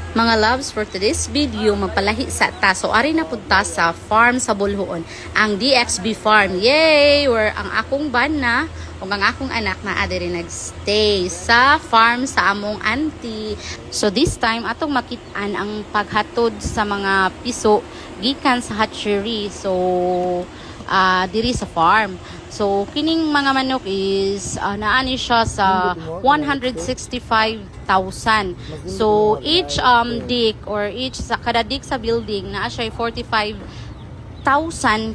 Mga loves, for today's video, magpalahi sa ta. So, ari na punta sa farm sa Bulhoon. Ang DXB Farm. Yay! Where ang akong bana, o ang akong anak na adiri nagstay sa farm sa among auntie. So, this time, atong makitaan ang paghatod sa mga piso gikan sa hatchery. So, diri sa farm. So, kining mga manok is naani siya sa 165,000. So, each dick or each sa kada dick sa building na siya 45,000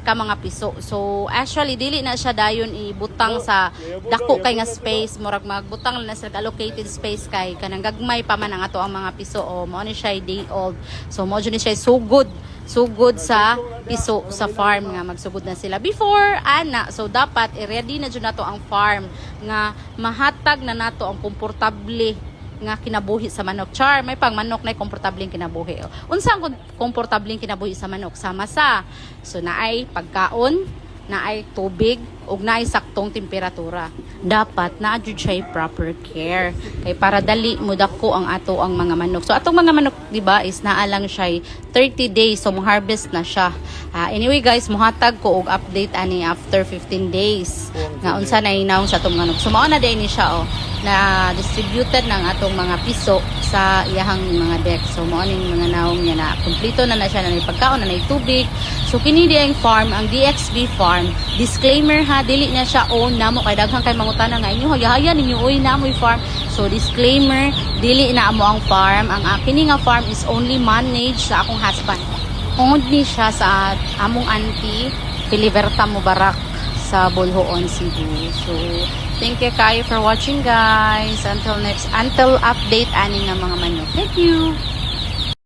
ka mga piso. So, actually dili na siya dayon ibutang sa dako kay nga space, murag magbutang na sa allocated space kay kanang gagmay pa man ang ato ang mga piso o mao ni siya day old. So, mo ni siya sugod sa piso sa farm nga magsugod na sila before ana. So dapat i-ready na jud nato ang farm nga mahatag na nato ang komportable nga kinabuhi sa manok. Char, may pang manok na komportableng kinabuhi. Unsa ang komportableng kinabuhi sa manok? Sama sa so naay pagkaon, naay tubig, ug naay saktong temperatura. Dapat na jud siya proper care kay para dali mo dako ang ato ang mga manok. So atong mga manok, di ba, is naa lang siya 30 days so mo harvest na siya. Anyway guys, muhatag ko og update ani after 15 days nga unsa na inaw sa atong manok. So mao na din ni siya na distributed ng atong mga piso sa iyahang mga deck. So mao ning mga naong niya na kumpleto na siya na pagkaon na tubig. So kini di ang farm, ang DXB Farm. Disclaimer ha, dili na siya own namo kay daghang kay mangutana nga inyo haya ninyo oy namoy farm. So disclaimer, dili na amo ang farm. Ang kini nga farm is only managed sa akong husband. Owned ni siya sa among auntie Filiberta Mubarak sa Bulhoon, Cebu. So thank you kayo for watching guys. Until update ani nga mga manok. Thank you.